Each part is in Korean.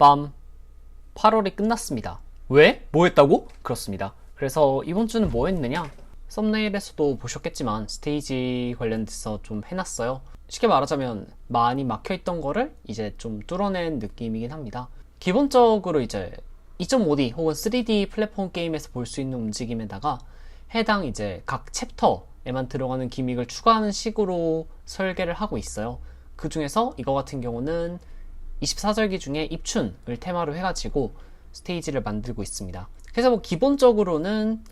빰. 8월이 끝났습니다. 왜? 뭐 했다고? 그렇습니다. 그래서 이번 주는 뭐 했느냐? 썸네일에서도 보셨겠지만 스테이지 관련돼서 좀 해놨어요. 쉽게 말하자면 많이 막혀있던 거를 이제 좀 뚫어낸 느낌이긴 합니다. 기본적으로 이제 2.5D 혹은 3D 플랫폼 게임에서 볼 수 있는 움직임에다가 해당 이제 각 챕터에만 들어가는 기믹을 추가하는 식으로 설계를 하고 있어요. 그 중에서 이거 같은 경우는 24절기 중에 입춘을 테마로 해가지고 스테이지를 만들고 있습니다. 그래서 뭐 기본적으로는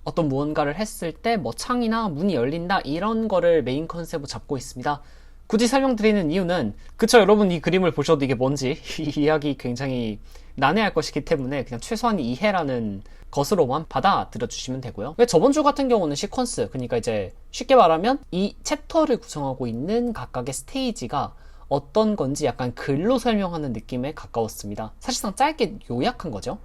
어떤 무언가를 했을 때 뭐 창이나 문이 열린다 이런 거를 메인 컨셉으로 잡고 있습니다. 굳이 설명드리는 이유는 그쵸, 여러분 이 그림을 보셔도 이게 뭔지 이 이야기 굉장히 난해할 것이기 때문에 그냥 최소한 이해라는 것으로만 받아들여 주시면 되고요. 저번 주 같은 경우는 시퀀스, 그러니까 이제 쉽게 말하면 이 챕터를 구성하고 있는 각각의 스테이지가 어떤 건지 약간 글로 설명하는 느낌에 가까웠습니다. 사실상 짧게 요약한 거죠.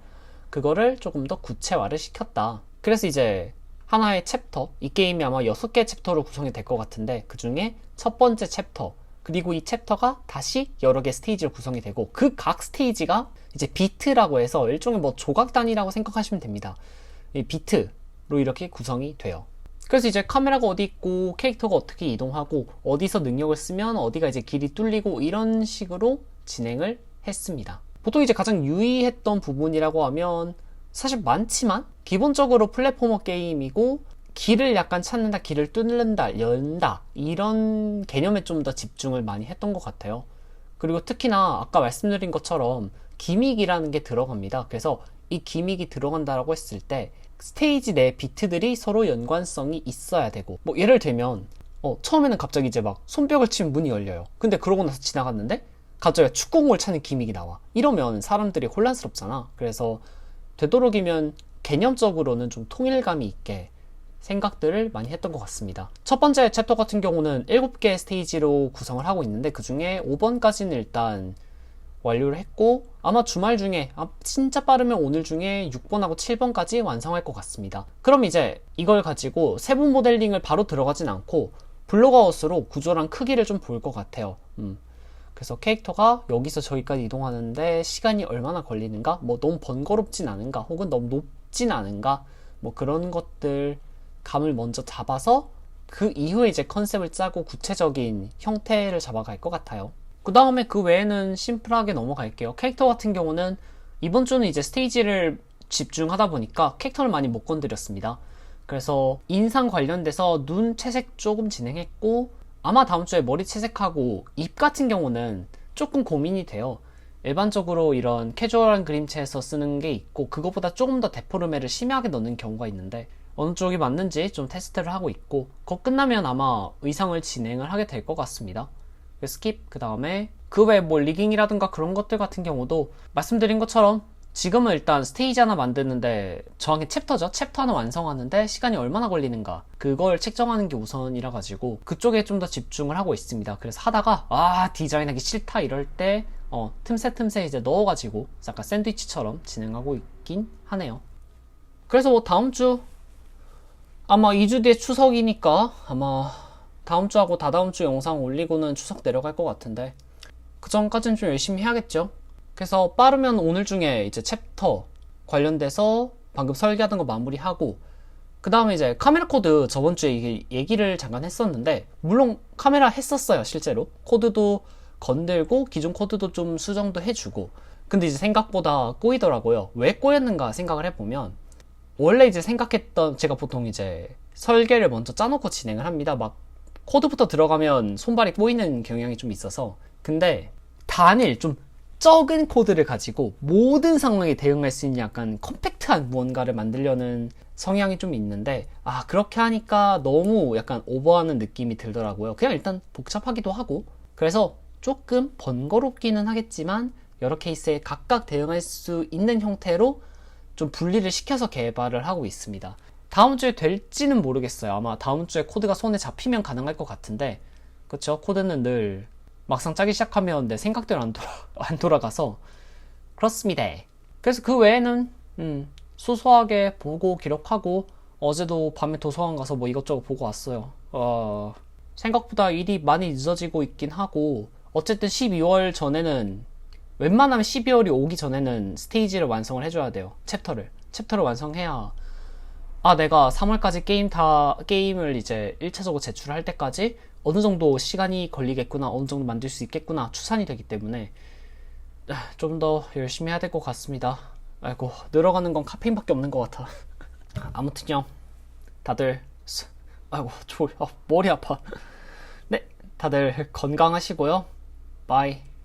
그거를 조금 더 구체화를 시켰다. 그래서 이제 하나의 챕터, 이 게임이 아마 6개의 챕터로 구성이 될 것 같은데 그 중에 첫 번째 챕터, 그리고 이 챕터가 다시 여러 개 스테이지로 구성이 되고 그 각 스테이지가 이제 비트라고 해서 일종의 뭐 조각 단위라고 생각하시면 됩니다. 이 비트로 이렇게 구성이 돼요. 그래서 이제 카메라가 어디 있고 캐릭터가 어떻게 이동하고 어디서 능력을 쓰면 어디가 이제 길이 뚫리고 이런 식으로 진행을 했습니다. 보통 이제 가장 유의했던 부분이라고 하면 사실 많지만 기본적으로 플랫포머 게임이고 길을 약간 찾는다, 길을 뚫는다, 연다 이런 개념에 좀 더 집중을 많이 했던 것 같아요. 그리고 특히나 아까 말씀드린 것처럼 기믹이라는 게 들어갑니다. 그래서 이 기믹이 들어간다라고 했을 때 스테이지 내 비트들이 서로 연관성이 있어야 되고, 뭐 예를 들면 처음에는 갑자기 이제 막 손뼉을 치면 문이 열려요. 근데 그러고 나서 지나갔는데 갑자기 축구공을 차는 기믹이 나와. 이러면 사람들이 혼란스럽잖아. 그래서 되도록이면 개념적으로는 좀 통일감이 있게 생각들을 많이 했던 것 같습니다. 첫 번째 챕터 같은 경우는 7개의 스테이지로 구성을 하고 있는데 그 중에 5번까지는 일단 완료를 했고 아마 주말 중에 진짜 빠르면 오늘 중에 6번하고 7번까지 완성할 것 같습니다. 그럼 이제 이걸 가지고 세부 모델링을 바로 들어가진 않고 블록아웃으로 구조랑 크기를 좀 볼 것 같아요. 그래서 캐릭터가 여기서 저기까지 이동하는데 시간이 얼마나 걸리는가, 뭐 너무 번거롭진 않은가, 혹은 너무 높진 않은가, 뭐 그런 것들 감을 먼저 잡아서 그 이후에 이제 컨셉을 짜고 구체적인 형태를 잡아갈 것 같아요. 그 다음에 그 외에는 심플하게 넘어갈게요. 캐릭터 같은 경우는 이번 주는 이제 스테이지를 집중하다 보니까 캐릭터를 많이 못 건드렸습니다. 그래서 인상 관련돼서 눈 채색 조금 진행했고 아마 다음 주에 머리 채색하고 입 같은 경우는 조금 고민이 돼요. 일반적으로 이런 캐주얼한 그림체에서 쓰는 게 있고 그것보다 조금 더 데포르메를 심하게 넣는 경우가 있는데 어느 쪽이 맞는지 좀 테스트를 하고 있고 그거 끝나면 아마 의상을 진행을 하게 될 것 같습니다. 스킵. 그 다음에 그 외에 뭐 리깅이라든가 그런 것들 같은 경우도 말씀드린 것처럼 지금은 일단 스테이지 하나 만드는데 정확히 챕터죠. 챕터 하나 완성하는데 시간이 얼마나 걸리는가 그걸 책정하는 게 우선이라 가지고 그쪽에 좀 더 집중을 하고 있습니다. 그래서 하다가 디자인하기 싫다 이럴 때 틈새 이제 넣어가지고 약간 샌드위치처럼 진행하고 있긴 하네요. 그래서 뭐 다음 주 아마 2주 뒤에 추석이니까 아마 다음 주하고 다다음 주 영상 올리고는 추석 내려갈 것 같은데 그 전까지는 좀 열심히 해야겠죠. 그래서 빠르면 오늘 중에 이제 챕터 관련돼서 방금 설계하던 거 마무리하고 그 다음에 이제 카메라 코드 저번 주에 얘기를 잠깐 했었는데 물론 카메라 했었어요. 실제로 코드도 건들고 기존 코드도 좀 수정도 해주고 근데 이제 생각보다 꼬이더라고요. 왜 꼬였는가 생각을 해보면 원래 이제 생각했던 제가 보통 이제 설계를 먼저 짜놓고 진행을 합니다. 막 코드부터 들어가면 손발이 꼬이는 경향이 좀 있어서 근데 단일 좀 적은 코드를 가지고 모든 상황에 대응할 수 있는 약간 컴팩트한 무언가를 만들려는 성향이 좀 있는데 그렇게 하니까 너무 약간 오버하는 느낌이 들더라고요. 그냥 일단 복잡하기도 하고 그래서 조금 번거롭기는 하겠지만 여러 케이스에 각각 대응할 수 있는 형태로 좀 분리를 시켜서 개발을 하고 있습니다. 다음 주에 될지는 모르겠어요. 아마 다음 주에 코드가 손에 잡히면 가능할 것 같은데 그쵸? 코드는 늘 막상 짜기 시작하면 내 생각대로 안 돌아가서 그렇습니다. 그래서 그 외에는 소소하게 보고 기록하고 어제도 밤에 도서관 가서 뭐 이것저것 보고 왔어요. 생각보다 일이 많이 늦어지고 있긴 하고 어쨌든 12월 전에는 웬만하면 12월이 오기 전에는 스테이지를 완성을 해줘야 돼요. 챕터를 완성해야 내가 3월까지 게임을 이제 1차적으로 제출할 때까지 어느 정도 시간이 걸리겠구나, 어느 정도 만들 수 있겠구나 추산이 되기 때문에 좀 더 열심히 해야 될 것 같습니다. 아이고, 늘어가는 건 카페인밖에 없는 것 같아. 아무튼요, 다들 아이고 머리 아파. 네, 다들 건강하시고요. 바이.